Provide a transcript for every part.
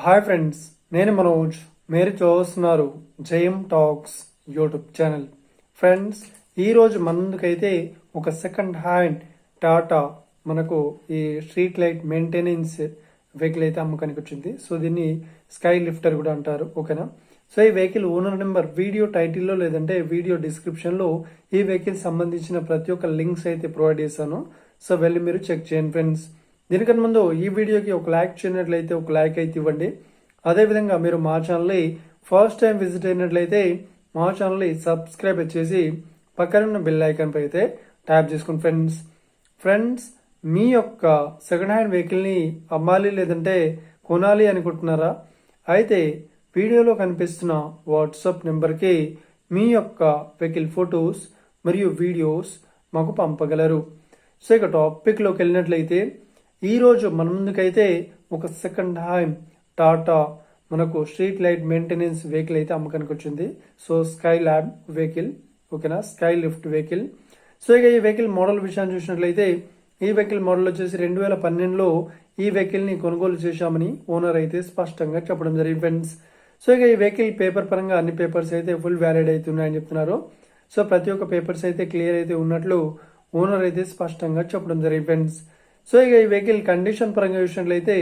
Hi friends, నేను మనోజ్. మీరు చూస్తున్నారు జయం టాక్స్ యూట్యూబ్ ఛానల్. ఫ్రెండ్స్, ఈరోజు మన ముందుకైతే ఒక సెకండ్ హ్యాండ్ టాటా మనకు ఈ స్ట్రీట్ లైట్ మెయింటెనెన్స్ వెహికల్ అయితే అమ్మకానికి వచ్చింది. సో దీన్ని స్కై లిఫ్టర్ కూడా అంటారు, ఓకేనా. సో ఈ వెహికల్ ఓనర్ నెంబర్ వీడియో టైటిల్లో లేదంటే వీడియో డిస్క్రిప్షన్లో ఈ వెహికల్ సంబంధించిన ప్రతి ఒక్క లింక్స్ అయితే ప్రొవైడ్ చేశాను. సో వెళ్ళి మీరు చెక్ చేయండి ఫ్రెండ్స్. దీనికన్నా ముందు ఈ వీడియోకి ఒక లైక్ చేయనట్లయితే ఒక లైక్ అయితే ఇవ్వండి. అదేవిధంగా మీరు మా ఛానల్ని ఫస్ట్ టైం విజిట్ అయినట్లయితే మా ఛానల్ని సబ్స్క్రైబ్ చేసి పక్కన ఉన్న బెల్ ఐకాన్ పై అయితే ట్యాప్ చేసుకోండి ఫ్రెండ్స్. మీ యొక్క సెకండ్ హ్యాండ్ వెహికల్ని అమ్మాలి లేదంటే కొనాలి అనుకుంటున్నారా? అయితే వీడియోలో కనిపిస్తున్న వాట్సాప్ నెంబర్కి మీ యొక్క వెహికల్ ఫొటోస్ మరియు వీడియోస్ మాకు పంపగలరు. సో ఇక టాపిక్లోకి వెళ్ళినట్లయితే ఈరోజు మన ముందుకైతే ఒక సెకండ్ హ్యాండ్ టాటా మనకు స్ట్రీట్ లైట్ మెయింటెనెన్స్ వెహికల్ అయితే అమ్మకానికి వచ్చింది. సో స్కై ల్యాబ్ వెహికల్, ఓకేనా, స్కై లిఫ్ట్ వెహికల్. సో ఇక ఈ వెహికల్ మోడల్ విషయాన్ని చూసినట్లయితే ఈ వెహికల్ మోడల్ వచ్చేసి 2012లో ఈ వెహికల్ని కొనుగోలు చేశామని ఓనర్ అయితే స్పష్టంగా చెప్పడం జరిగింది ఫ్రెండ్స్. సో ఇక ఈ వెహికల్ పేపర్ పరంగా అన్ని పేపర్స్ అయితే ఫుల్ వ్యాలిడ్ అవుతున్నాయని చెప్తున్నారు. సో ప్రతి ఒక్క పేపర్స్ అయితే క్లియర్ అయితే ఉన్నట్లు ఓనర్ అయితే స్పష్టంగా చెప్పడం జరిగింది ఫ్రెండ్స్. సో ఇక ఈ వెహికల్ కండిషన్ పరంగా చూసినట్లయితే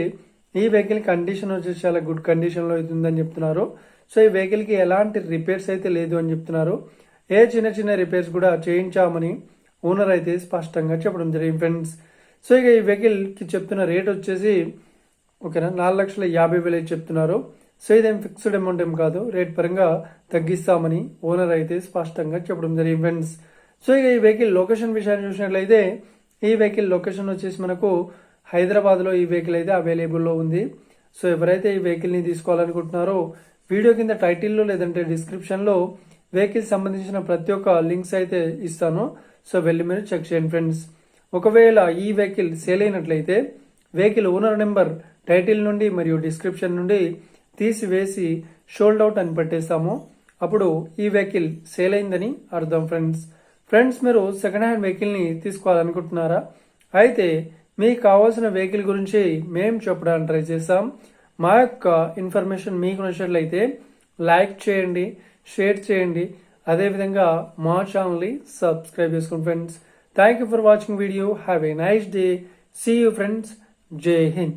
ఈ వెహికల్ కండిషన్ వచ్చేసి చాలా గుడ్ కండిషన్లో అయితే ఉందని చెప్తున్నారు. సో ఈ వెహికల్కి ఎలాంటి రిపేర్స్ అయితే లేదు అని చెప్తున్నారు. ఏ చిన్న రిపేర్స్ కూడా చేయించామని ఓనర్ అయితే స్పష్టంగా చెప్పడం జరిగింది ఫ్రెండ్స్. సో ఇక ఈ వెహికల్కి చెప్తున్న రేట్ వచ్చేసి ఓకేనా 4,50,000 అయితే చెప్తున్నారు. సో ఇదేం ఫిక్స్డ్ అమౌంట్ ఏం కాదు, రేట్ పరంగా తగ్గిస్తామని ఓనర్ అయితే స్పష్టంగా చెప్పడం జరిగింది ఫ్రెండ్స్. సో ఇక ఈ వెహికల్ లొకేషన్ విషయాన్ని చూసినట్లయితే ఈ వెహికల్ లొకేషన్ వచ్చేసి మనకు హైదరాబాద్లో ఈ వెహికల్ అయితే అవైలబుల్లో ఉంది. సో ఎవరైతే ఈ వెహికల్ని తీసుకోవాలనుకుంటున్నారో వీడియో కింద టైటిల్లో లేదంటే డిస్క్రిప్షన్లో వెహికల్ సంబంధించిన ప్రతి ఒక్క లింక్స్ అయితే ఇస్తాను. సో వెళ్ళి మీరు చెక్ చేయండి ఫ్రెండ్స్. ఒకవేళ ఈ వెహికల్ సేల్ అయినట్లయితే వెహికల్ ఓనర్ నెంబర్ టైటిల్ నుండి మరియు డిస్క్రిప్షన్ నుండి తీసివేసి షోల్డ్ అవుట్ అని పెట్టేస్తాము. అప్పుడు ఈ వెహికల్ సేల్ అయిందని అర్థం ఫ్రెండ్స్, మీరు సెకండ్ హ్యాండ్ వెహికల్ని తీసుకోవాలనుకుంటున్నారా? అయితే మీకు కావాల్సిన వెహికల్ గురించి మేము చెప్పడానికి ట్రై చేస్తాం. మా యొక్క ఇన్ఫర్మేషన్ మీకు నచ్చినట్లయితే లైక్ చేయండి, షేర్ చేయండి, అదేవిధంగా మా ఛానల్ని సబ్స్క్రైబ్ చేసుకోండి friends. Thank you for watching video. Have a nice day. See you friends. జై హింద్.